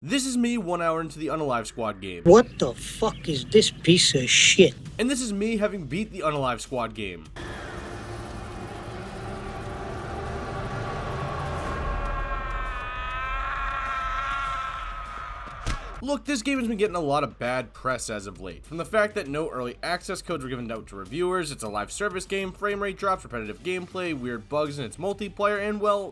This is me 1 hour into the Unalive Squad game. What the fuck is this piece of shit? And this is me having beat the Unalive Squad game. Look, this game has been getting a lot of bad press as of late. From the fact that no early access codes were given out to reviewers, it's a live service game, frame rate drops, repetitive gameplay, weird bugs in its multiplayer, and well,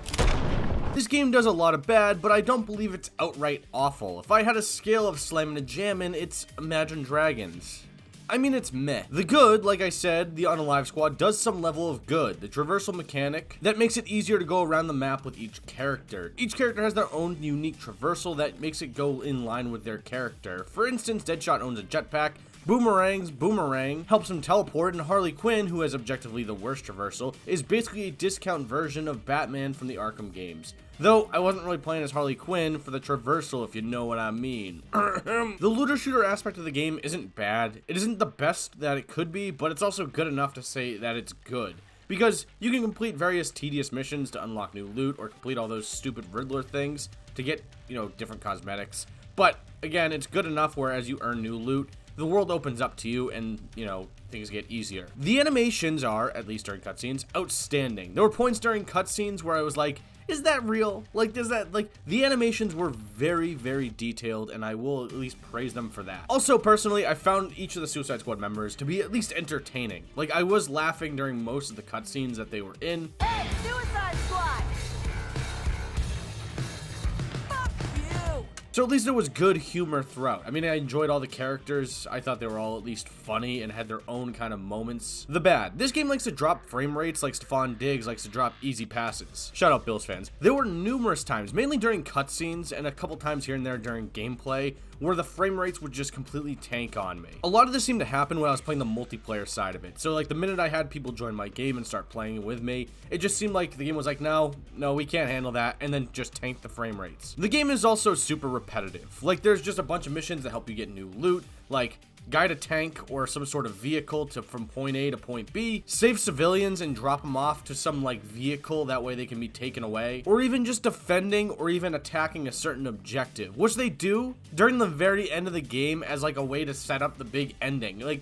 this game does a lot of bad, but I don't believe it's outright awful. If I had a scale of slamming a jammin', it's Imagine Dragons. I mean, it's meh. The good, like I said, the Unalive Squad does some level of good. The traversal mechanic that makes it easier to go around the map with each character. Each character has their own unique traversal that makes it go in line with their character. For instance, Deadshot owns a jetpack, Boomerang's Boomerang helps him teleport, and Harley Quinn, who has objectively the worst traversal, is basically a discount version of Batman from the Arkham games. Though, I wasn't really playing as Harley Quinn for the traversal, if you know what I mean. The looter-shooter aspect of the game isn't bad. It isn't the best that it could be, but it's also good enough to say that it's good. Because you can complete various tedious missions to unlock new loot, or complete all those stupid Riddler things to get, different cosmetics. But, again, it's good enough where as you earn new loot, the world opens up to you and, things get easier. The animations are, at least during cutscenes, outstanding. There were points during cutscenes where I was like, is that real? The animations were very, very detailed, and I will at least praise them for that. Also, personally, I found each of the Suicide Squad members to be at least entertaining. Like, I was laughing during most of the cutscenes that they were in. Hey, Suicide Squad! Fuck you! So at least there was good humor throughout. I mean, I enjoyed all the characters. I thought they were all at least funny and had their own kind of moments. The bad. This game likes to drop frame rates like Stephon Diggs likes to drop easy passes. Shout out Bills fans. There were numerous times, mainly during cutscenes and a couple times here and there during gameplay, where the frame rates would just completely tank on me. A lot of this seemed to happen when I was playing the multiplayer side of it. So like the minute I had people join my game and start playing with me, it just seemed like the game was like, no, we can't handle that, and then just tanked the frame rates. The game is also super repetitive. Like there's just a bunch of missions that help you get new loot, like guide a tank or some sort of vehicle from point A to point B, save civilians and drop them off to some like vehicle, that way they can be taken away, or even just defending or even attacking a certain objective, which they do during the very end of the game as like a way to set up the big ending. Like,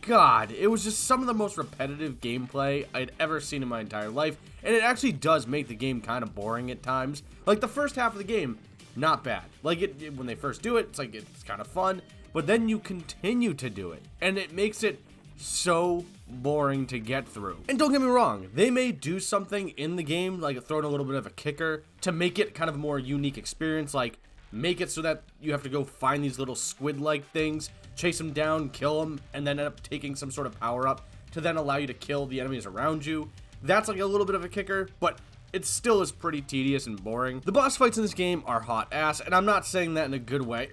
God, it was just some of the most repetitive gameplay I'd ever seen in my entire life, and it actually does make the game kind of boring at times. Like the first half of the game, not bad. Like when they first do it, it's kind of fun. But then you continue to do it, and it makes it so boring to get through. And don't get me wrong, they may do something in the game, like throw in a little bit of a kicker, to make it kind of a more unique experience, like make it so that you have to go find these little squid-like things, chase them down, kill them, and then end up taking some sort of power-up to then allow you to kill the enemies around you. That's like a little bit of a kicker, but it still is pretty tedious and boring. The boss fights in this game are hot ass, and I'm not saying that in a good way.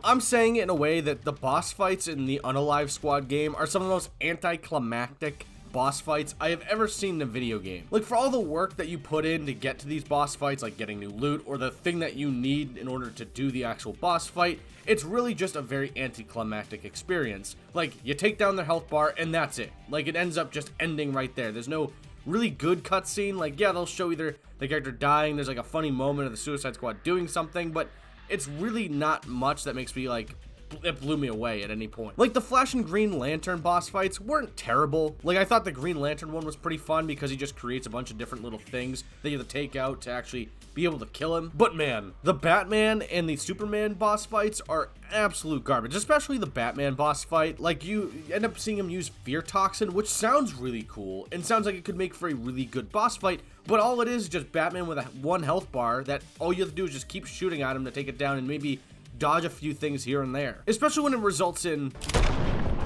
I'm saying it in a way that the boss fights in the Unalive Squad game are some of the most anticlimactic boss fights I have ever seen in a video game. Like, for all the work that you put in to get to these boss fights, like getting new loot or the thing that you need in order to do the actual boss fight, it's really just a very anticlimactic experience. Like, you take down their health bar and that's it. Like, it ends up just ending right there. There's no really good cutscene. Like, yeah, they'll show either the character dying, there's like a funny moment of the Suicide Squad doing something, but it's really not much that makes me like, it blew me away at any point. Like, the Flash and Green Lantern boss fights weren't terrible. Like, I thought the Green Lantern one was pretty fun because he just creates a bunch of different little things that you have to take out to actually be able to kill him. But man, the Batman and the Superman boss fights are absolute garbage, especially the Batman boss fight. Like, you end up seeing him use Fear Toxin, which sounds really cool and sounds like it could make for a really good boss fight, but all it is just Batman with a 1 health bar that all you have to do is just keep shooting at him to take it down and maybe dodge a few things here and there. Especially when it results in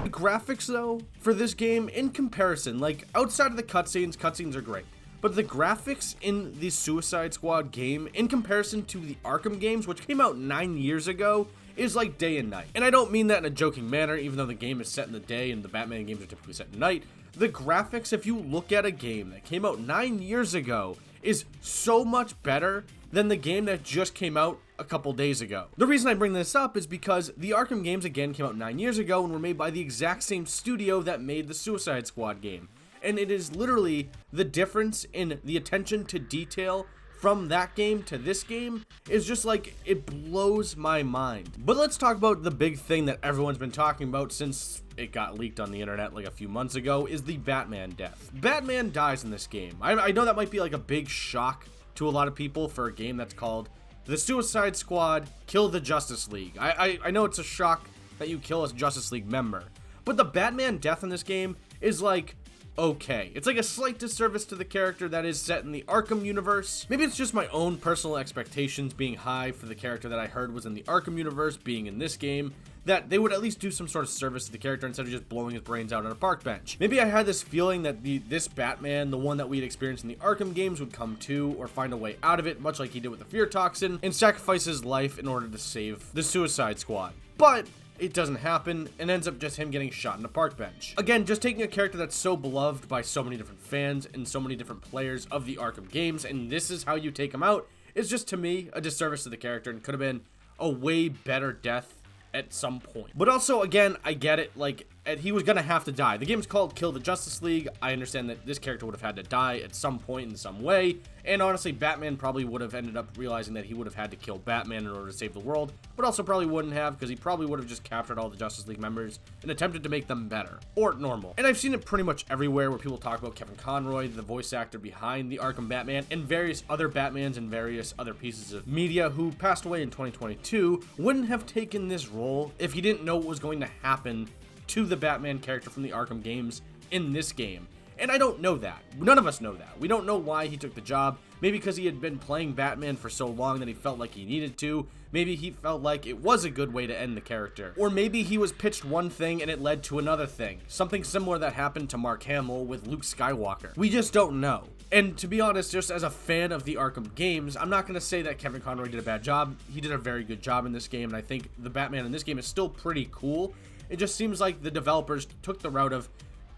the graphics, though, for this game, in comparison, like, outside of the cutscenes are great. But the graphics in the Suicide Squad game, in comparison to the Arkham games, which came out 9 years ago, is like day and night. And I don't mean that in a joking manner, even though the game is set in the day and the Batman games are typically set at night. The graphics, if you look at a game that came out 9 years ago, is so much better than the game that just came out a couple days ago. The reason I bring this up is because the Arkham games, again, came out 9 years ago and were made by the exact same studio that made the Suicide Squad game. And it is literally the difference in the attention to detail from that game to this game is just like, it blows my mind. But let's talk about the big thing that everyone's been talking about since it got leaked on the internet like a few months ago, is the Batman death. Batman dies in this game. I know that might be like a big shock to a lot of people for a game that's called The Suicide Squad Kill the Justice League. I know it's a shock that you kill a Justice League member, but the Batman death in this game is like, okay. It's like a slight disservice to the character that is set in the Arkham universe. Maybe it's just my own personal expectations being high for the character that I heard was in the Arkham universe being in this game, that they would at least do some sort of service to the character instead of just blowing his brains out on a park bench. Maybe I had this feeling that this Batman, the one that we had experienced in the Arkham games, would come to or find a way out of it, much like he did with the Fear Toxin, and sacrifice his life in order to save the Suicide Squad. But it doesn't happen, and ends up just him getting shot in a park bench. Again, just taking a character that's so beloved by so many different fans and so many different players of the Arkham games, and this is how you take him out, is just, to me, a disservice to the character and could have been a way better death at some point. But also, again, I get it, like, he was gonna have to die. The game's called Kill the Justice League. I understand that this character would have had to die at some point in some way, and honestly, Batman probably would have ended up realizing that he would have had to kill Batman in order to save the world, but also probably wouldn't have, because he probably would have just captured all the Justice League members and attempted to make them better, or normal. And I've seen it pretty much everywhere where people talk about Kevin Conroy, the voice actor behind the Arkham Batman, and various other Batmans and various other pieces of media who passed away in 2022, wouldn't have taken this role if he didn't know what was going to happen to the Batman character from the Arkham games in this game. And I don't know that. None of us know that. We don't know why he took the job. Maybe because he had been playing Batman for so long that he felt like he needed to. Maybe he felt like it was a good way to end the character. Or maybe he was pitched one thing and it led to another thing. Something similar that happened to Mark Hamill with Luke Skywalker. We just don't know. And to be honest, just as a fan of the Arkham games, I'm not going to say that Kevin Conroy did a bad job. He did a very good job in this game, and I think the Batman in this game is still pretty cool. It just seems like the developers took the route of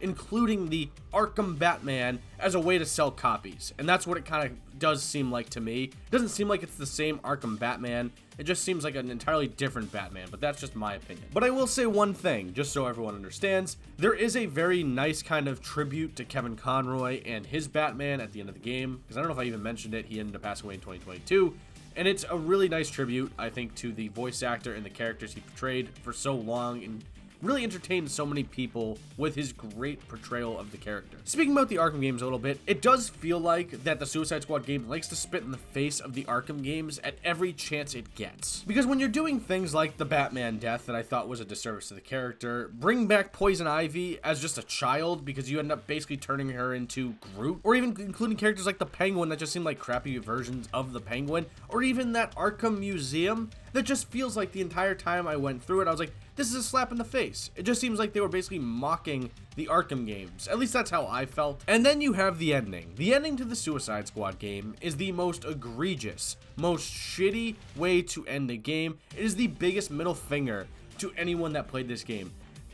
including the Arkham Batman as a way to sell copies. And that's what it kind of does seem like to me. It doesn't seem like it's the same Arkham Batman. It just seems like an entirely different Batman, but that's just my opinion. But I will say one thing, just so everyone understands. There is a very nice kind of tribute to Kevin Conroy and his Batman at the end of the game, because I don't know if I even mentioned it. He ended up passing away in 2022. And it's a really nice tribute, I think, to the voice actor and the characters he portrayed for so long and really entertained so many people with his great portrayal of the character. Speaking about the Arkham games a little bit, it does feel like that the Suicide Squad game likes to spit in the face of the Arkham games at every chance it gets. Because when you're doing things like the Batman death that I thought was a disservice to the character, bring back Poison Ivy as just a child because you end up basically turning her into Groot, or even including characters like the Penguin that just seem like crappy versions of the Penguin, or even that Arkham Museum that just feels like the entire time I went through it, I was like, this is a slap in the face. It just seems like they were basically mocking the Arkham games. At least that's how I felt. And then you have the ending. The ending to the Suicide Squad game is the most egregious, most shitty way to end a game. It is the biggest middle finger to anyone that played this game.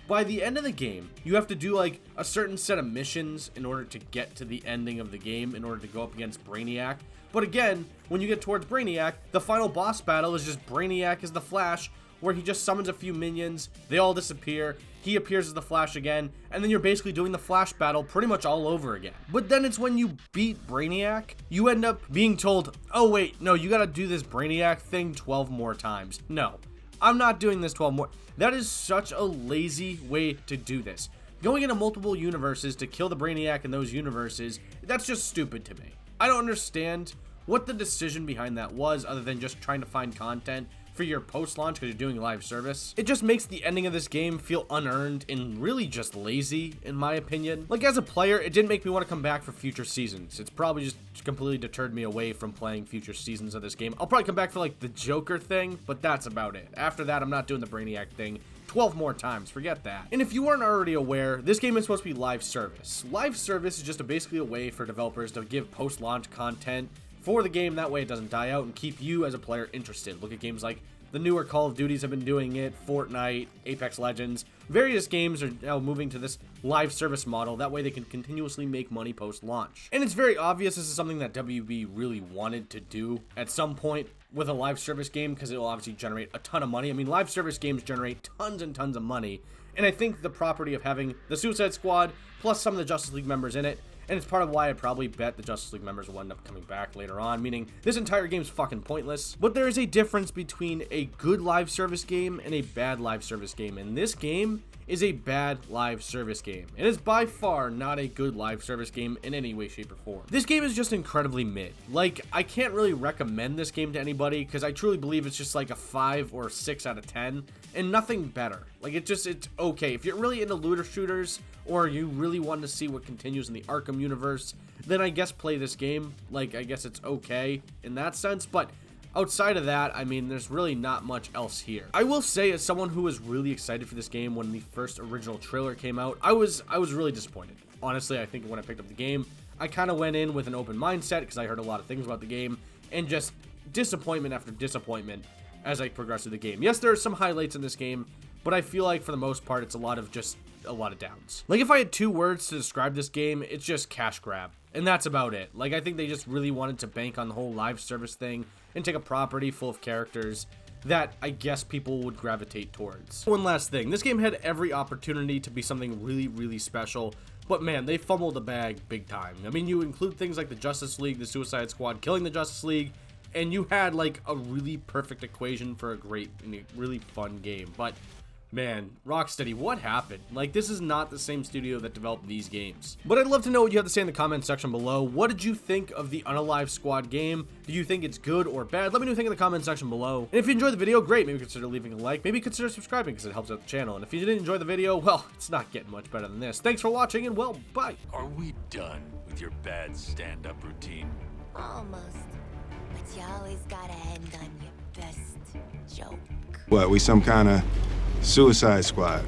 By the end of the game, you have to do like a certain set of missions in order to get to the ending of the game, in order to go up against Brainiac. But again, when you get towards Brainiac, the final boss battle is just Brainiac as the Flash, where he just summons a few minions, they all disappear, he appears as the Flash again, and then you're basically doing the Flash battle pretty much all over again. But then it's when you beat Brainiac, you end up being told, oh wait, no, you gotta do this Brainiac thing 12 more times. No, I'm not doing this 12 more. That is such a lazy way to do this. Going into multiple universes to kill the Brainiac in those universes, that's just stupid to me. I don't understand what the decision behind that was, other than just trying to find content for your post-launch because you're doing live service. It just makes the ending of this game feel unearned and really just lazy, in my opinion. Like, as a player, it didn't make me want to come back for future seasons. It's probably just completely deterred me away from playing future seasons of this game. I'll probably come back for like the Joker thing, but that's about it. After that, I'm not doing the Brainiac thing 12 more times, forget that. And if you weren't already aware, this game is supposed to be live service. Live service is just basically a way for developers to give post-launch content for the game, that way it doesn't die out and keep you as a player interested. Look at games like the newer Call of Duties have been doing it, Fortnite, Apex Legends. Various games are now moving to this live service model, that way they can continuously make money post-launch. And it's very obvious this is something that WB really wanted to do at some point with a live service game, because it will obviously generate a ton of money. I mean, live service games generate tons and tons of money, and I think the property of having the Suicide Squad plus some of the Justice League members in it, and it's part of why I probably bet the Justice League members will end up coming back later on, meaning this entire game's fucking pointless. But there is a difference between a good live service game and a bad live service game, and this game is a bad live service game. It is by far not a good live service game in any way, shape, or form. This game is just incredibly mid. Like, I can't really recommend this game to anybody because I truly believe it's just like a 5 or 6 out of 10 and nothing better. Like, it's okay. If you're really into looter shooters or you really want to see what continues in the Arkham universe, then I guess play this game. Like, I guess it's okay in that sense, but outside of that, I mean, there's really not much else here. I will say, as someone who was really excited for this game when the first original trailer came out, I was really disappointed. Honestly, I think when I picked up the game, I kind of went in with an open mindset because I heard a lot of things about the game, and just disappointment after disappointment as I progressed through the game. Yes, there are some highlights in this game, but I feel like for the most part, it's a lot of downs. Like, if I had 2 words to describe this game, it's just cash grab. And that's about it. Like, I think they just really wanted to bank on the whole live service thing and take a property full of characters that I guess people would gravitate towards. One last thing, this game had every opportunity to be something really, really special, but man, they fumbled the bag big time. I mean, you include things like the Justice League, the Suicide Squad killing the Justice League, and you had like a really perfect equation for a great and a really fun game. But man, Rocksteady, what happened? Like, this is not the same studio that developed these games. But I'd love to know what you have to say in the comment section below. What did you think of the Unalive Squad game? Do you think it's good or bad? Let me know what you think in the comment section below. And if you enjoyed the video, great. Maybe consider leaving a like. Maybe consider subscribing because it helps out the channel. And if you didn't enjoy the video, well, it's not getting much better than this. Thanks for watching, and well, bye. Are we done with your bad stand-up routine? Almost. But you always gotta end on your best joke. What, we some kind of Suicide Squad?